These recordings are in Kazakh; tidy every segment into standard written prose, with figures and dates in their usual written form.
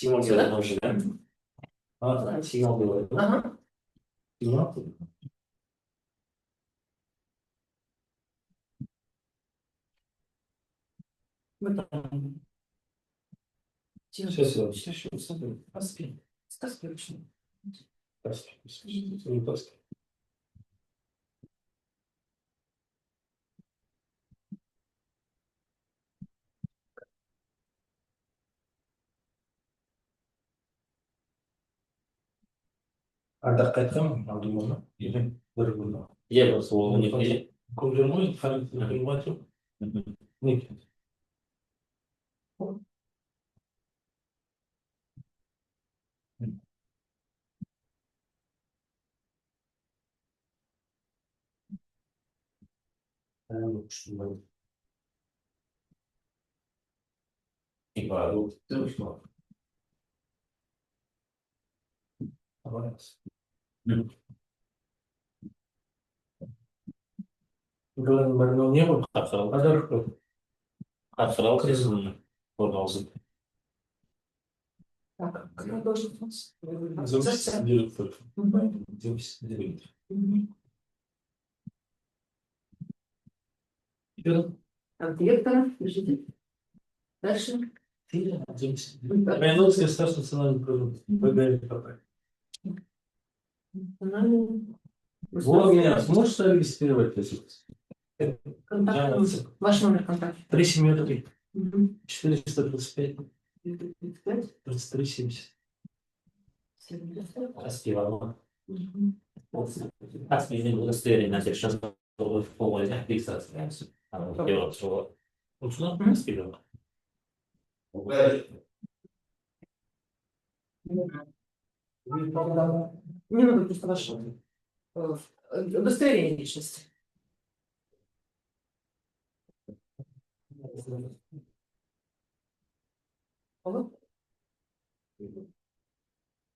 Сигнал Сюда? делает уже, да? Да, сигнал делает. Да? Ага. Сигнал. Вот так. Сейчас я все. Поспи. Сказки ручные. Ардақ қайтқан Абдулланы или бір күні. Иә, осы ол не керек? Көп жүрмей, қайырмай жоқ. Не екен? Бүгін бір не ғой? Қарқаралық сосын қорғалжын. Так, какая должность у нас? Заместитель директора. Заместитель директора. Так, директора, держите. Дальше. Районовский старший национальный продукт. ВГНПП. Вот меня сможешь зарегистрировать, если Контакт. Ваш номер контакта. 373 Мгм. 435 35. 33 70. 70. Аспирал. Мгм. Аспирин удостоверение на тех, что в полной фиксации. Делать что Лучше? аспирин. Мне надо просто ваше удостоверение личности. Алло? Давайте.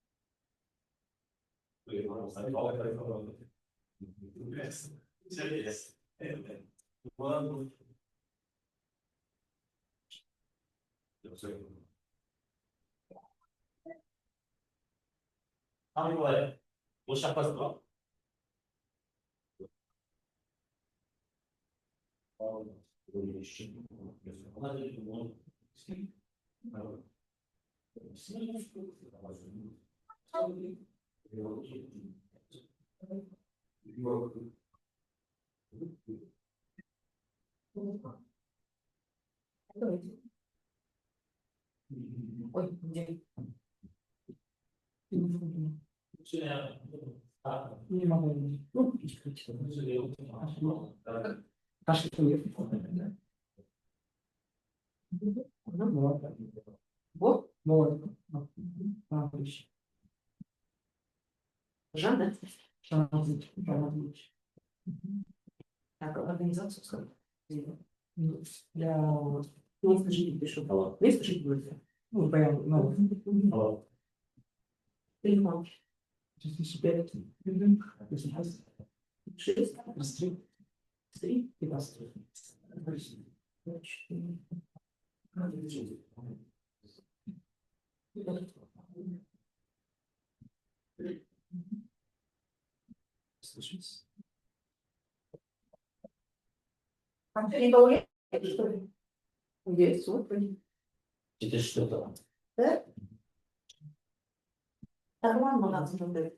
Ой, где? Не могу. Ну, Пошли. Вот? Вот. Жан, да? Жан. Так, организацию скажу. Для места жить пишу. Место жить будет. Ну, прям, ну. Телефон. 5. 6. 3. 15. Есть, вот. Это что-то. Да? Нормально надо смотреть.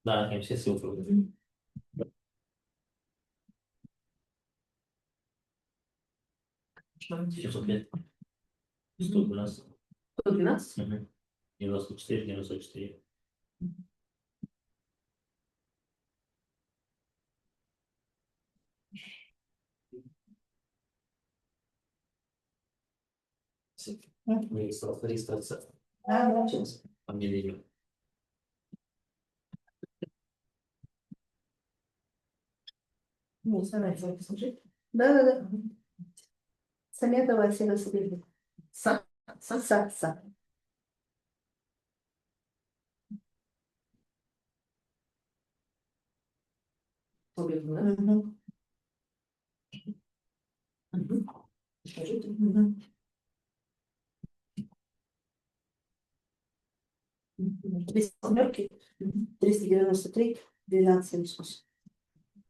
Да, я все ссылки. 705. 112. 112? 94, 94. Регистрация. Да, сейчас. Фамилия. Ну, Самедова, слушай. Да. Самедова, Сера Сабельевна. Са. Сабельевна, да? Скажите. 300, 393, 12,78.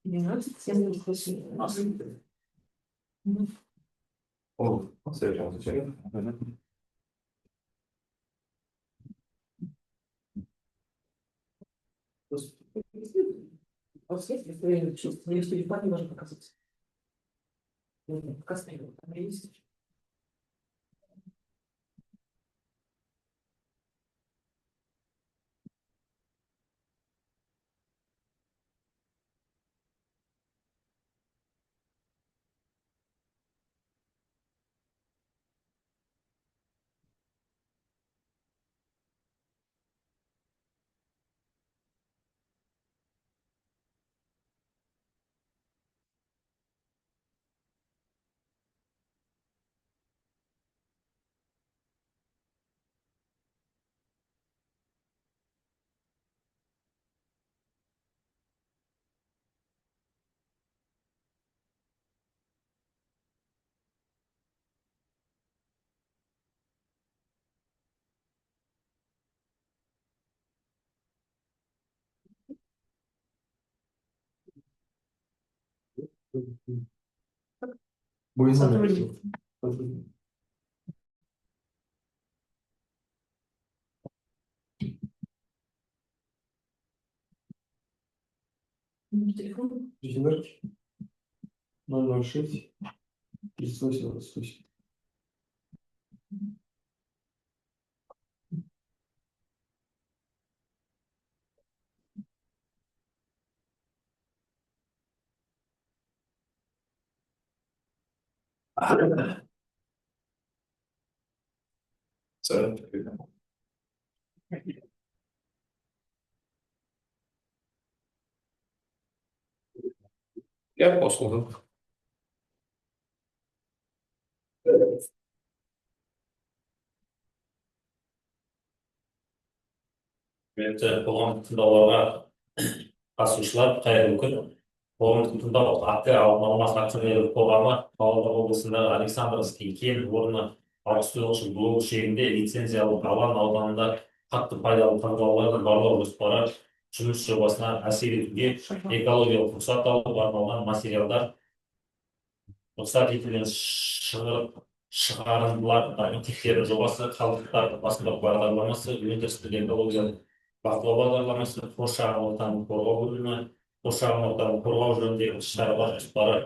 12,78. О, совершенно зачем? Мне в телефоне можно показать. Кастрюлю, там есть. Сотрудник. Телефон. 006 38. Я послушал. Құрметті қоғамдық тыңдауларға қатысушылар, қайырлы күн. Қоғамдық тыңдау АК алдын алмас акционерлік қоғамы Павлодар облысындағы Александровский кен орны 69 блок шегінде лицензиялық алаң ауданында қатты пайдалы тыңдауларды барлау жоспары жұмыс жобасына әсер етуге экологиялық рұқсат алуға арналған материалдар рұқсат етілген шығарындылар тексеру жобасы, қалдықтар басымдық бағдарламасы, өндірістік экологиялық бақылау бағдарламасы, қоршаған ортаны қорғау бөлімі, қоршаған ортаны қорғау жөніндегі іс-шаралар жоспары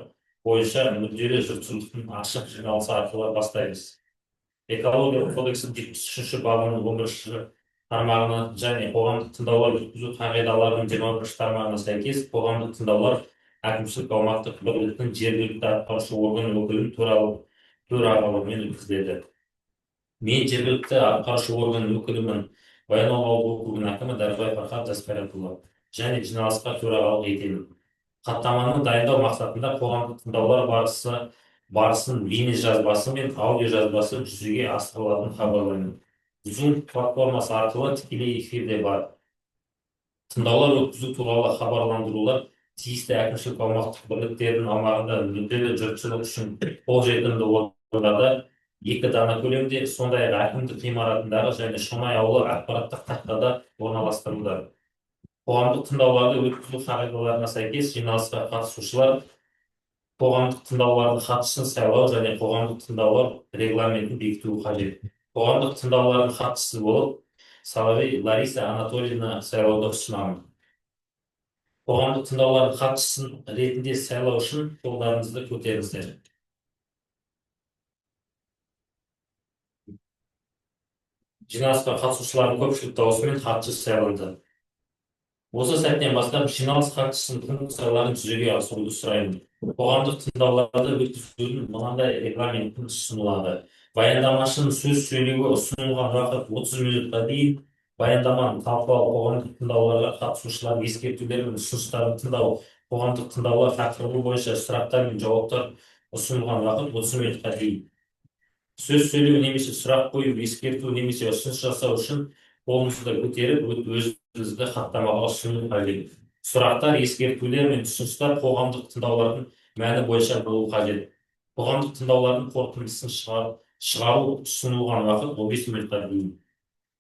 бойынша мүдделі жұртшылықтың ашық жиналысы арқылы бастаймыз. Экологиялық кодекстің 73 бабының 11 тармағына және қоғамдық тыңдаулар өткізу қағидаларының 21 тармағына сәйкес қоғамдық тыңдаулар әкімшілік аумақтық бірліктің жергілікті атқарушы орган өкілінің төрағалығымен өткізіледі. Мен жергілікті атқарушы орган өкілімін Баянауыл ауылдық округінің әкімі Дәрібай Фархат Жасқайратұлы және жиналысқа төрағалық етемін. Хаттаманы дайындау мақсатында қоғамдық тыңдаулар барысын бейнежазбасы мен аудиожазбасы жүзеге асырылатынын хабарлаймын. Zoom платформасы арқылы тікелей эфирде бар. Тыңдаулар өткізу туралы хабарландырулар тиісті әкімшілік аумақтық бірліктердің аумағында мүдделі жұртшылық үшін қолжетімді орындарда 2 дана көлемде, сондай-ақ әкімдік ғимаратындағы және Шоңай ауылы ақпараттық тақтада орналастырылды. Қоғамдық тыңдауларды өткізу қағидаларына сәйкес жиналысқа қатысушылар қоғамдық тыңдаулардың хатшысын сайлау және қоғамдық тыңдаулар регламентін бекітуі қажет. Қоғамдық тыңдаулардың хатшысы болып Соловей Лариса Анатольевна сайлауды ұсынамын. Қоғамдық тыңдаулардың хатшысын ретінде сайлау үшін қолдарыңызды көтеріңіздер. Жиналысқа қатысушылардың көпшілік дауысымен хатшы сайланды. Осы сәттен бастап жиналыс хатшысының функцияларын жүзеге асыруды сұраймын. Қоғамдық тыңдауларды өткізудің мынандай регламентін ұсынылады. Баяндамашының сөз сөйлеуі ұсынылған уақыт 30 минутқа дейін. Баяндаманы талқылау қоғамдық тыңдауларға қатысушылардың ескертулері мен ұсыныстарын тыңдау қоғамдық тыңдаулар тақырыбы бойынша сұрақтар мен жауаптар ұсынылған уақыт 30 минутқа дейін. Сөз сөйлеу немесе сұрақ қою, ескерту немесе ұсыныс жасау үшін қолыңызды көтеріп, өзіңізді хаттамаға ұсыну қажет. Сұрақтар, ескертулер мен ұсыныстар қоғамдық тыңдаулардың мәні бойынша болуы қажет. Қоғамдық тыңдаулардың қорытындысын шығару ұсынылған уақыт 15 минутқа дейін.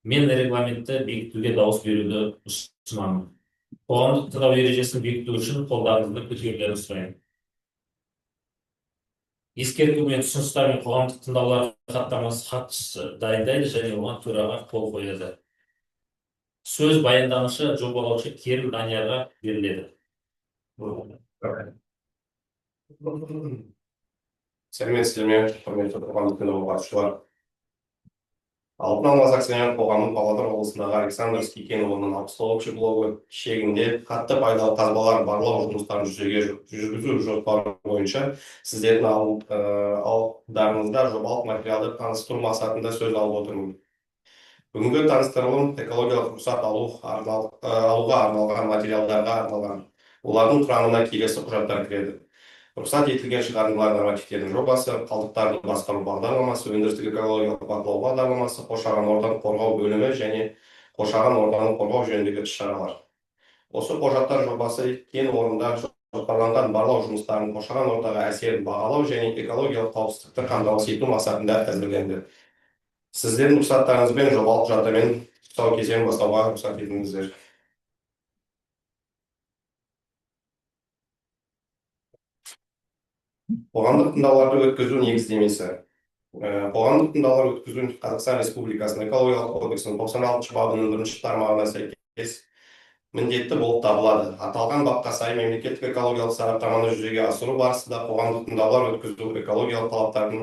Мен регламентті бекітуге дауыс беруді ұсынамын. Қоғамдық тыңдау ережесін бекіту үшін қолдарыңызды көтерулеріңізді сұраймын. Ескерту мен ұсыныстар мен қоғамдық тыңдаулар хаттамасы хатшысы дайындайды және оған төраға қол қояды. Сөз баянданушы жобалаушы Керім Даниярға беріледі. Сәлеметсіздер ме, құрметті қоғамдық тыңдауға қатысушылар. Алтын алмас акционерлік қоғамы Павлодар облысындағы Александрский кен орнының 69-шы блогы шегінде қатты пайдалы қазбалар барлау жұмыстарын жүргізу жоспары бойынша сіздердің алдарыңызда жобалық материалды таныстыру мақсатында сөз алып отырмын. Бүгінгі таныстырылым экологиялық рұқсат алуға арналған материалдарға арналған. Олардың құрамына келесі құжаттар кіреді. Рұқсат етілген шығарындылар нормативтердің жобасы, қалдықтарды басқару бағдарламасы, өндірістік экологиялық бақылау бағдарламасы, қоршаған ортаны қорғау бөлімі және қоршаған ортаны қорғау жөніндегі іс-шаралар. Осы құжаттар жобасы кен орнында жоспарланған барлау жұмыстарын қоршаған ортаға әсерін бағалау және экологиялық қауіпсіздікті қамтамасыз ету мақсатында әзірленді. Сіздердің рұқсаттарыңызбен жобалық құжаттармен тұсаукесерін бастауға рұқсат етіңіздер. Қоғамдық тыңдауларды өткізу негіздемесі. Қоғамдық тыңдаулар өткізу Қазақстан Республикасының экологиялық кодексінің 96 бабының 1 тармағына сәйкес міндетті болып табылады. Аталған бапқа сай мемлекеттік экологиялық сараптаманы жүзеге асыру барысында қоғамдық тыңдаулар өткізу экологиялық талаптардың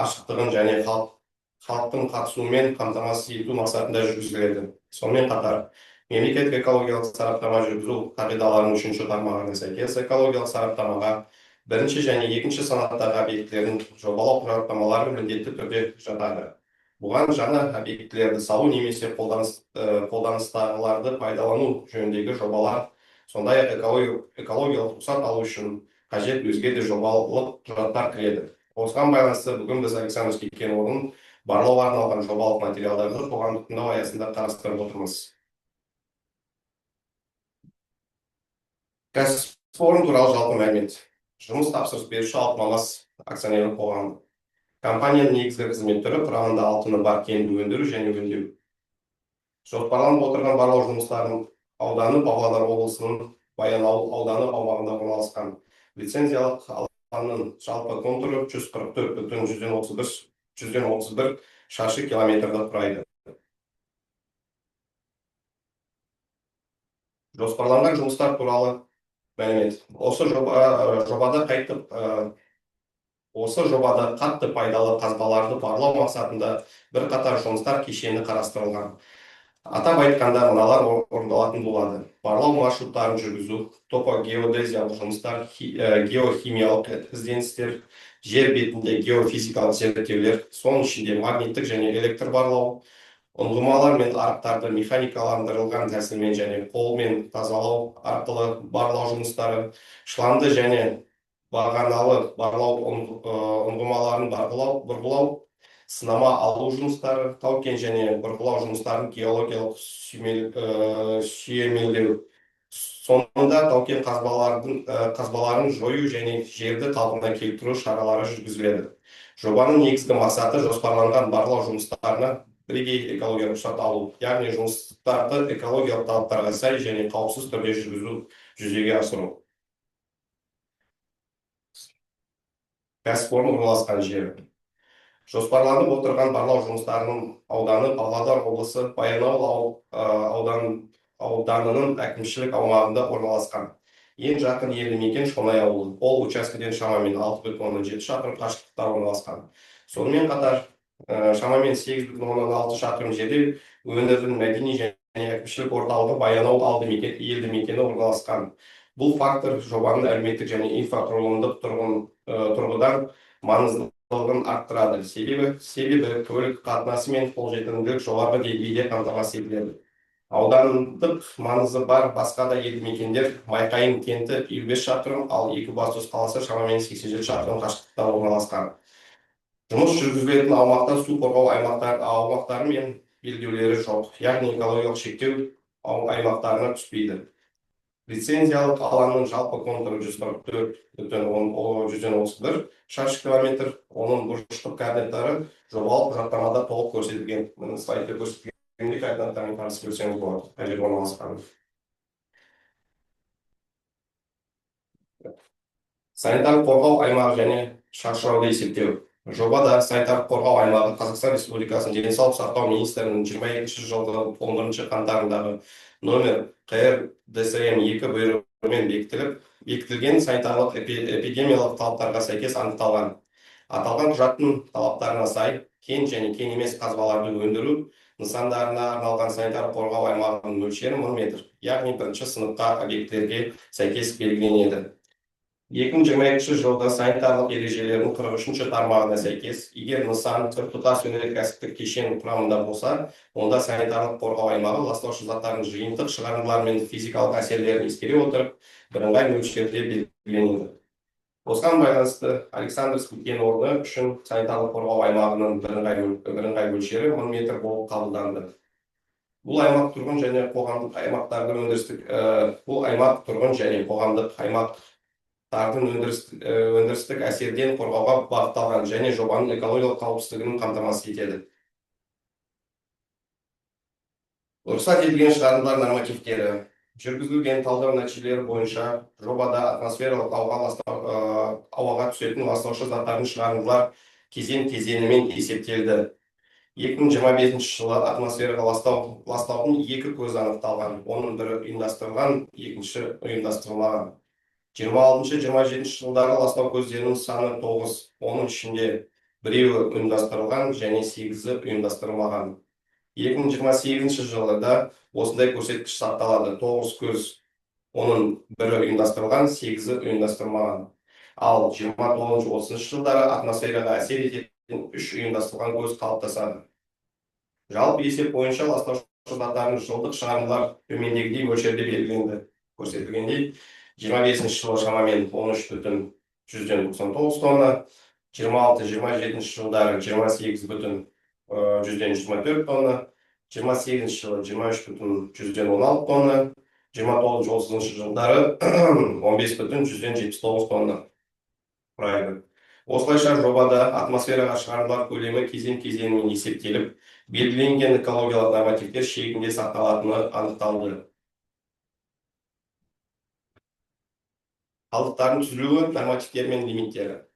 ашықтығын және халықтың қатысуымен қамтамасыз ету мақсатында жүргізіледі. Сонымен қатар, мемлекеттік экологиялық сараптама жүргізу қағидаларының 3 тармағына сәйкес экологиялық сараптамаға бірінші және екінші санаттағы объектілердің жобалау құжаттамалары міндетті түрде жатады. Бұған жаңа объектілерді салу немесе қолданыстағыларды пайдалану жөніндегі жобалар, сондай-ақ экологиялық рұқсат алу үшін қажет өзге де жобалық құжаттар кіреді. Осыған байланысты бүгін біз Александрский кен орнын барлауға арналған жобалық материалдарды қоғамдық тыңдау аясында қарастырып отырмыз. Кәсіпорын туралы жалпы мәлімет. Жұмыс тапсырыс беруші Алтын алмас акционерлік қоғамы. Компанияның негізгі қызмет түрі құрамында алтыны бар кенді өндіру және өңдеу. Жоспарланып отырған барлау жұмыстарының ауданы Павлодар облысының Баянауыл ауданы аумағында орналасқан. Лицензиялық алаңның жалпы контуры 144,131 шаршы километрді құрайды. Жоспарланған жұмыстар туралы мәлімет. Осы жобада қатты пайдалы қазбаларды барлау мақсатында бірқатар жұмыстар кешені қарастырылған. Атап айтқанда мыналар орындалатын болады. Барлау маршруттарын жүргізу, топогеодезиялық жұмыстар, геохимиялық ізденістер, жер бетінде геофизикалық зерттеулер, соның ішінде магниттік және электр барлау, ұңғымалар мен арықтарды механикаландырылған тәсілмен және қолмен тазалау арқылы барлау жұмыстары, шламды және бағаналы барлау ұңғымаларын бұрғылау, сынама алу жұмыстары, тау-кен және бұрғылау жұмыстарын геологиялық сүйемелдеу. Сонында тау-кен қазбаларын жою және жерді қалпына келтіру шаралары жүргізіледі. Жобаның негізгі мақсаты жоспарланған барлау жұмыстарына бірегей экологиялық рұқсат алу, яғни жұмыстарды экологиялық талаптарға сай және қауіпсіз түрде жүзеге асыру. Кәсіпорын орналасқан жері. Жоспарланып отырған барлау жұмыстарының ауданы Павлодар облысы Баянауыл ауданының әкімшілік аумағында орналасқан. Ең жақын елді мекен Шонай ауылы. Ол учаскеден шамамен 6,7 шақырым қашықтықта орналасқан. Сонымен қатар шамамен 8,6 шақырым жерде өңірдің мәдени және әкімшілік орталығы Баянауыл елді мекені орналасқан. Бұл фактор жобаның әлеуметтік және инфрақұрылымдық тұрғыдан маңыздылығын арттырады. Себебі көлік қатынасы мен қолжетімділік жоғары деңгейде қамтамасыз етіледі. Аудандық маңызы бар басқа да елді мекендер Майқайың кенті 55 шақырым, ал Екібастұз қаласы шамамен 87 шақырым қашықтықта орналасқан. Жұмыс жүргізілетін аумақта су қорғау аумақтары мен белгілері жоқ, яғни экологиялық шектеу аймақтарына түспейді. Лицензиялық алаңның жалпы контуры 144,131 шаршы километр, оның бұрыштық координаттары жобалық құжаттамада толық көрсетілген. Мұны слайдта көрсетілгендей координаттармен танысып көрсеңіз болады, қай жерде орналасқанын. Санитарлық қорғау аймағы және шаршырауды есептеу. Жобада санитарлық қорғау аймағы Қазақстан Республикасының денсаулық сақтау министрінің 22 жылғы 11 қаңтарындағы номер КР ДСМ 2 бұйрығымен бекітілген санитарлық эпидемиялық талаптарға сәйкес анықталған. Аталған құжаттың талаптарына сай кен және кен емес қазбаларды өндіру нысандарына арналған санитарлық қорғау аймағының мөлшері 1000 метр, яғни бірінші сыныпқа объектілерге сәйкес белгіленеді. 2022 жылда санитарлық ережелердің 43-ші тармағына сәйкес, егер нысан біртұтас өнеркәсіптік кешен құрамында болса, онда санитарлық қорғау аймағы ластаушы заттардың жиынтық шығарындылары мен физикалық әсерлерін ескере отырып, бірыңғай мөлшерде белгіленеді. Осыған байланысты Александровский кен орны үшін санитарлық қорғау аймағының бірыңғай мөлшері 1000 метр болып қабылданды. Бұл аймақ тұрғын және қоғамдық аймақтардың өндірістік әсерден қорғауға бағытталған және жобаның экологиялық қауіпсіздігін қамтамасыз етеді. Рұқсат етілген шығарындылар нормативтері. Жүргізілген талдау нәтижелері бойынша жобада атмосфералық ауаға түсетін ластаушы заттардың шығарындылар кезең-кезеңімен есептелді. 2025 жылы атмосфераға ластаудың 2 көзі анықталған, оның бірі ұйымдастырылған, екінші ұйымдастырылмаған. 26-27 жылдары ластау көздерінің саны 9, оның ішінде 1-еуі ұйымдастырылған және 8-і ұйымдастырылмаған. 2028 жылда осындай көрсеткіш сақталады: 9 көз, оның 1-і ұйымдастырылған, 8-і ұйымдастырылмаған. Ал 29-30 жылдары атмосфераға әсер ететін 3 ұйымдастырылған көз қалыптасады. Жалпы есеп бойынша ластаушы заттардың жылдық шығарындылар төмендегідей мөлшерде белгіленді. Көрсетілгендей, 25 жылы шамамен 13,99 тонна, 26-27 жылдары 28,24 тонна, 28 жылы 23,16 тонна, 29-30 жылдары 15,79 тонна құрайды. Осылайша жобада атмосфераға шығарындылар көлемі кезең-кезеңімен есептеліп, белгіленген экологиялық нормативтер шегінде сақталатыны анықталды. Қалдықтардың түзілуі, нормативтері мен лимиттері.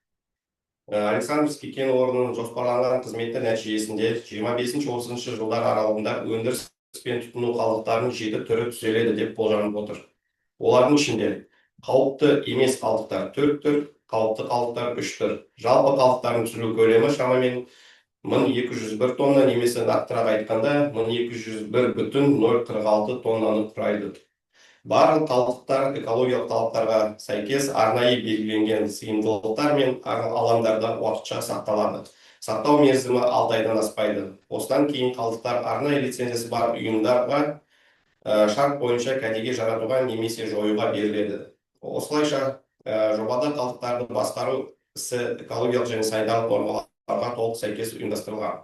Александровский кен орнының жоспарланған қызметі нәтижесінде 25-30 жылдар аралығында өндіріс пен тұтыну қалдықтарының 7 түрі түзеледі деп болжанып отыр. Олардың ішінде қауіпті емес қалдықтар 4 түр, қауіпті қалдықтар 3 түр. Жалпы қалдықтардың түзілу көлемі шамамен 1201 тонна, немесе нақтырақ айтқанда 1201,046 тоннаны құрайды. Барлық қалдықтар экологиялық талаптарға сәйкес арнайы белгіленген сыйымдылықтар мен алаңдарда уақытша сақталады. Сақтау мерзімі 6 айдан аспайды. Осыдан кейін қалдықтар арнайы лицензиясы бар ұйымдарға шарт бойынша кәдеге жаратуға немесе жоюға беріледі. Осылайша жобада қалдықтарды басқару ісі экологиялық және санитарлық нормаларға толық сәйкес ұйымдастырылған.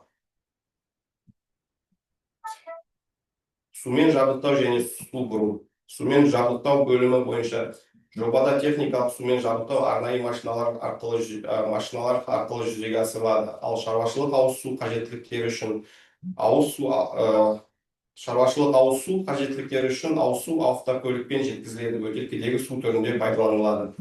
Сумен жабдықтау және су бұру. Сумен жабдықтау бөлімі бойынша жобада техникалық сумен жабдықтау арнайы машиналар арқылы жүзеге асырылады. Ал шаруашылық ауыз су қажеттіліктері үшін ауыз су автокөлікпен жеткізіледі, бөтелкедегі су түрінде пайдаланылады.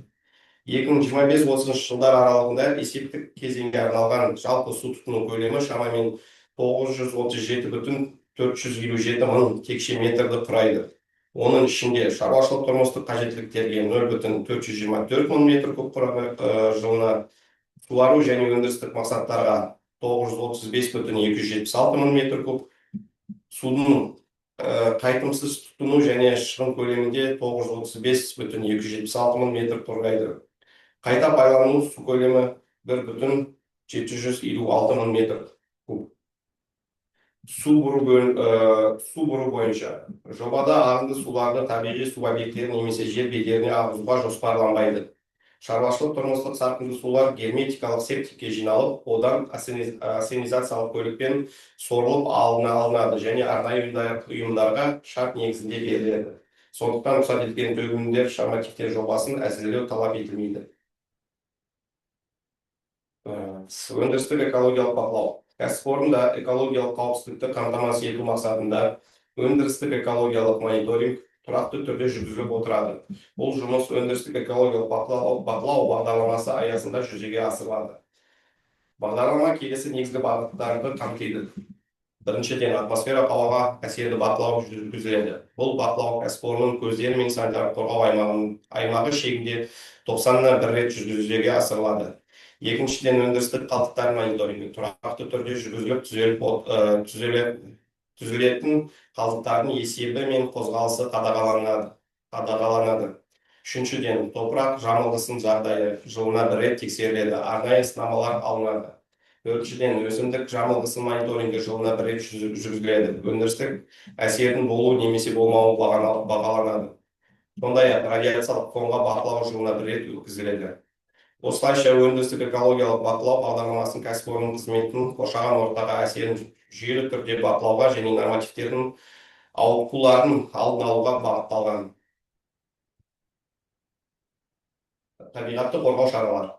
2025-30 жылдар аралығында есептік кезеңге арналған жалпы су тұтыну көлемі шамамен 937,457 мың текше метрді құрайды. Оның ішінде шаруашылық тұрмыстық қажеттіліктерге 0,424 мың метр куб жылына, суару және өндірістік мақсаттарға 935,276 мың метр куб, судың қайтымсыз тұтыну және шығын көлемінде 935,276 мың метр құрайды. Қайта пайдалану су көлемі 1,756 мың метр куб. су бұру бойынша. Жобада ағынды суларды табиғи су объектілеріне немесе жер бедеріне ағызуға жоспарланбайды. Шаруашылық тұрмыстық сарқынды сулар герметикалық септикке жиналып, одан ассенизациялық көлікпен сорылып алынады және арнайы ұйымдарға шарт негізінде беріледі. Сондықтан рұқсат етілген төгілімдер нормативтер жобасын әзірлеу талап етілмейді. Өндірістік экологиялық бақылау. Кәсіпорында экологиялық қауіпсіздікті қамтамасыз ету мақсатында өндірістік экологиялық мониторинг тұрақты түрде жүргізіліп отырады. Бұл жұмыс өндірістік экологиялық бақылау бағдарламасы аясында жүзеге асырылады. Бағдарлама келесі негізгі бағыттарды қамтиды. Біріншіден, атмосфера ауаға әсерді бақылау жүргізіледі. Бұл бақылау кәсіпорынның көздері мен санитарлық қорғау аймағы шегінде 90-ны бір рет жүзеге асырылады. Екіншіден, өндірістік қалдықтар мониторингі тұрақты түрде жүргізіліп түзілетін қалдықтардың есебі мен қозғалысы қадағаланады. Үшіншіден, топырақ жамылғысының жағдайы жылына бір рет тексеріледі, арнайы сынамалар алынады. Төртіншіден, өсімдік жамылғысы мониторингі жылына бір рет жүргізіледі. Өндірістік әсердің болу немесе болмауы бағаланады. Сондай-ақ радиациялық фонға бақылау жылына бір рет өткізіледі. Осылайша өндірістік экологиялық бақылау бағдарламасының кәсіпорын қызметін қоршаған ортаға әсерін жүйелі түрде бақылауға және нормативтердің ауытқуларын алдын алуға бағытталған. Табиғатты қорғау шаралары.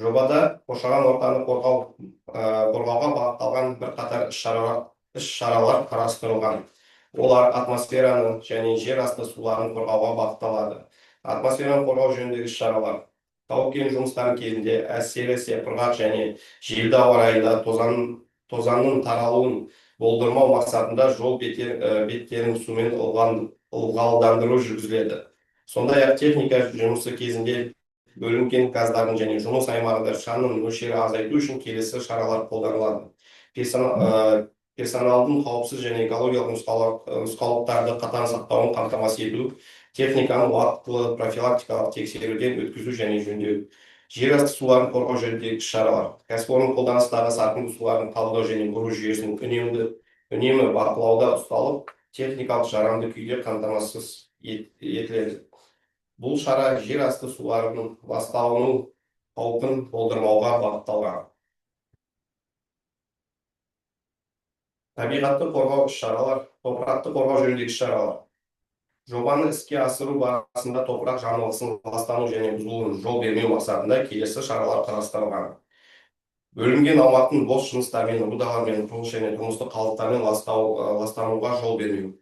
Жобада қоршаған ортаны қорғауға бағытталған бірқатар іс-шаралар қарастырылған. Олар атмосфераны және жер асты суларын қорғауға бағытталады. Атмосфераны қорғау жөніндегі іс-шаралар. Тау-кен жұмыстары кезінде әсіресе құрғақ және желді ауа райында тозаңның таралуын болдырмау мақсатында жол беттерін сумен ылғалдандыру жүргізіледі. Сондай-ақ техника жұмысы кезінде бөлінген газдардың және жұмыс аймағында шаңның мөлшері азайту үшін келесі шаралар қолданылады. Персоналдың қауіпсіз және экологиялық нұсқаулықтарды қатаң сақтауын қамтамасыз ету, техниканы уақытылы профилактикалық тексеруден өткізу және жөндеу. Жер асты суларын қорғау жөніндегі іс-шаралар. Кәсіпорын қолданыстағы сарқынды суларын қабылдау және бұру жүйесінің үнемі бақылауда ұсталып, техникалық жарамды күйде қамтамасыз етіледі. Бұл шара жер асты суларының ластану қаупін болдырмауға бағытталған. Табиғатты қорғау іс-шаралар, топырақты қорғау жөніндегі іс-шаралар. Жобаны іске асыру барысында топырақ жамылғысының ластану және бұзылуын жол бермеу мақсатында келесі шаралар қарастырылған. Бөлінген аумақтың бос жыныстармен, рудалармен, құрылыс және тұрмыстық қалдықтармен ластануға жол бермеу.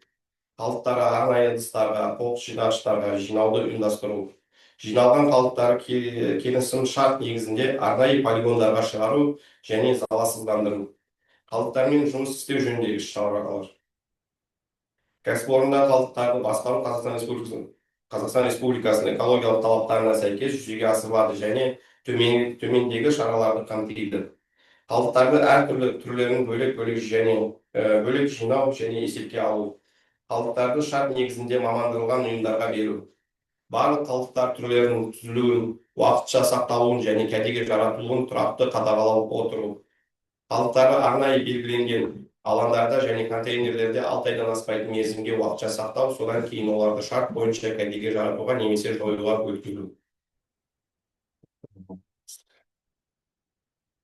Қалдықтарға, арнайы ыдыстарға, қоқыс жинағыштарға жинауды ұйымдастыру. Жиналған қалдықтары келісім шарт негізінде арнайы полигондарға шығару және залалсыздандыру. Қалдықтармен жұмыс істеу жөніндегі іс-шаралар. Кәсіпорында қалдықтарды басқару Қазақстан Республикасының экологиялық талаптарына сәйкес жүзеге асырылады және төмендегі шараларды қамтиды. Қалдықтарды әртүрлі түрлерін бөлек жинау және есепке алу. Қалдықтарды шарт негізінде мамандырылған ұйымдарға беру. Барлық қалдықтар түрлерінің түзілуін, уақытша сақталуын және кәдеге жаратылуын тұрақты қадағалап отыру. Қалдықтарды арнайы белгіленген алаңдарда және контейнерлерде 6 айдан аспайтын мерзімге уақытша сақтау, содан кейін оларды шарт бойынша кәдеге жаратуға немесе жоюға өткізу.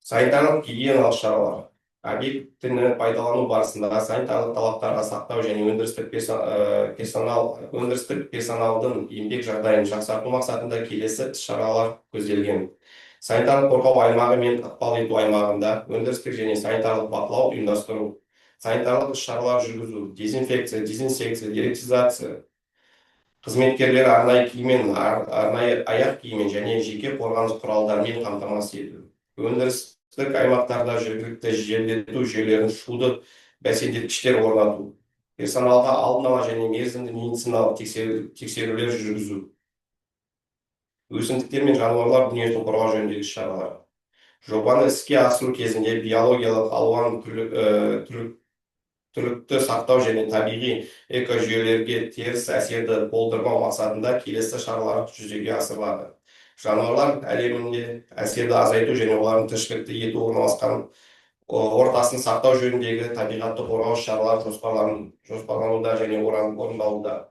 Санитарлық гигиеналық шаралар. Объектіні пайдалану барысында санитарлық талаптарға сақтау және өндірістік персоналдың еңбек жағдайын жақсарту мақсатында келесі іс-шаралар көзделген. Санитарлық қорғау аймағы мен ықпал ету аймағында өндірістік және санитарлық бақылау ұйымдастыру. Санитарлық іс-шаралар жүргізу, дезинфекция, деретизация. Қызметкерлер арнайы киіммен, арнайы аяқ киіммен және жеке қорғаныс құралдарымен қамтамасыз ету. Өндірістік аймақтарда жергілікті желдету жүйелерін шуды бәсеңдеткіштер орнату. Персоналға алдын ала және мерзімді медициналық тексерулер жүргізу. Өсімдіктер мен жануарлар дүниесін қорғау жөніндегі шаралар. Жобаны іске асыру кезінде биологиялық алуан түрлікті сақтау және табиғи экожүйелерге теріс әсерді болдырмау мақсатында келесі шаралар жүзеге асырылады. Жануарлар әлемінде әсерді азайту және олардың тіршілікті ету орналасқан ортасын сақтау жөніндегі табиғатты қорғау шаралары жоспарлануда және орындалуда.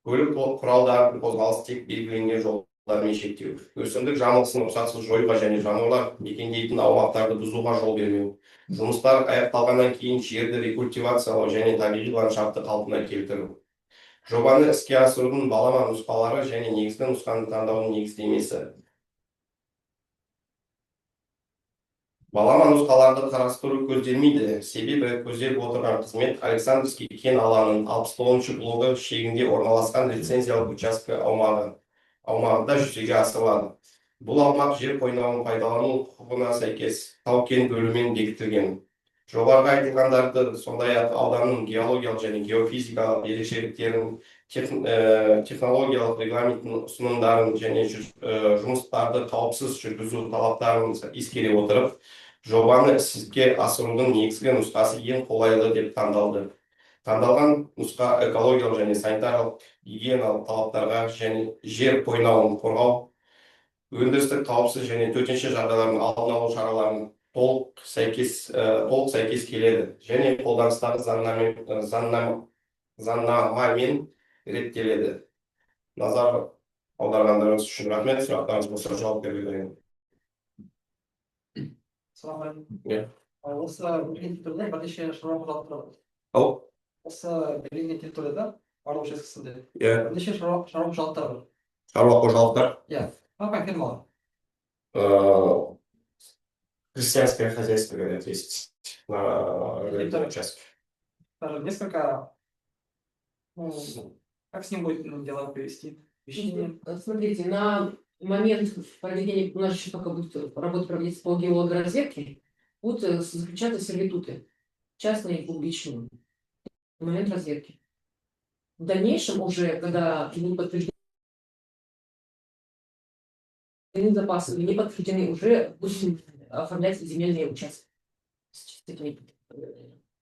Көлік құралдарының қозғалысы тек белгіленген жолдармен шектеу. Өсімдік жамылғысын рұқсатсыз жоюға және жануарлар мекендейтін аумақтарды бұзуға жол бермеу. Жұмыстар аяқталғаннан кейін жерді рекультивациялау және табиғи ландшафтты қалпына келтіру. Жобаны іске асырудың балама нұсқалары және негізгі нұсқаны таңдаудың негіздемесі. Балама нұсқаларды қарастыру көзделмейді, себебі көзделіп отырған қызмет Александрский кен алаңының 69-шы блогы шегінде орналасқан лицензиялық участка аумағында жүзеге асырылады. Бұл аумақ жер қойнауын пайдалану құқығына сәйкес тау-кен бөлімімен бекітілген. Жоғарғы айтылғандарды, сондай-ақ ауданның геологиялық және геофизикалық ерекшеліктерін, технологиялық регламенттің ұсынымдарын және жұмыстарды қауіпсіз жүргізу талаптарын ескере отырып, жобаны іске асырудың негізгі нұсқасы ең қолайлы деп таңдалды. Таңдалған нұсқа экологиялық және санитарлық гигиеналық талаптарға және жер қойнауын қорғау, өндірістік қауіпсіз және төтенше жағдайлардың алдын алу шараларын толық сәйкес келеді және қолданыстағы заңнамамен реттеледі. Назар аударғандарыңыз үшін рахмет. Сұрақтарыңыз болса жауап беруге Салам Иә. Осы белгіленген территорияда бірнеше шаруа қожалықтары бар. Ау? Осы белгіленген территорияда барлық учаскесінде Иә. бірнеше шаруа қожалықтары бар. Шаруа қожалықтар. Иә. Какая фирма? Крестьянское хозяйство, говорят, есть на этом участке. Даже несколько. Как с ним будет дело привести? Вещение. Смотрите, на момент проведения, у нас еще пока будет работа проводиться по геологоразведке, будут заключаться сервитуты, частные и публичные, на момент разведки. В дальнейшем уже, когда будут подтверждены запасы или не подтверждены, уже будем оформлять земельные участки.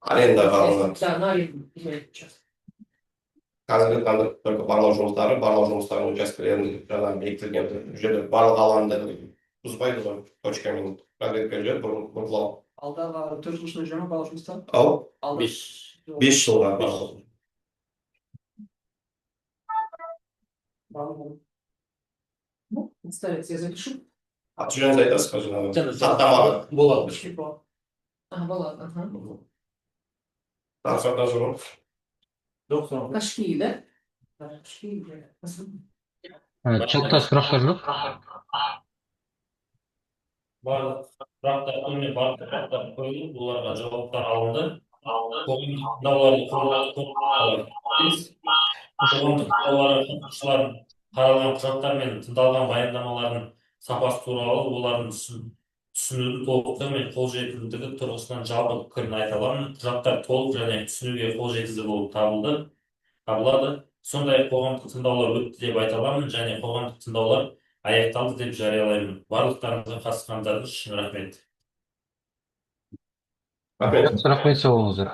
Арендаға алынады. Да, на аренду земельных участков. Қазіргі таңда только барлау жұмыстарының учаскелерін жаңа бекітілген жерде барлық алаңды бұзбайды ғой, точкамен разведка жүреді, бұрғылау. Алдағы 4 жыл ішінде жүрме барлық жұмыстар? Ау? Алдағы 5 жылға барлық. барлығы. Ну, ставится, я запишу. Аты жөніңізді айтасыз ба? Хаттамаға. Болады. Шипа. Была, ага. Тақырыптан жүру. Жоқ, сұрақ. Кашки, да? Кашки, да. Чатта сұрақтар жоқ? Барлық сұрақтар мен барлық сұрақтар қойылып, оларға жауаптар алынды. Қоғамдық қатысушылардың қаралған құжаттар мен тыңдалған баяндамалардың сапасы туралы олардың түсінуді толықтығы мен қолжетімділігі тұрғысынан жалпы пікірін айта аламын. Құжаттар толық және түсінуге қолжетімді болып табылады. Сондай қоғамдық тыңдаулар өтті деп айта аламын және қоғамдық тыңдаулар аяқталды деп жариялаймын. Барлықтарыңызға қатысқандарыңыз үшін рахмет. Рахмет, сау болыңыздар.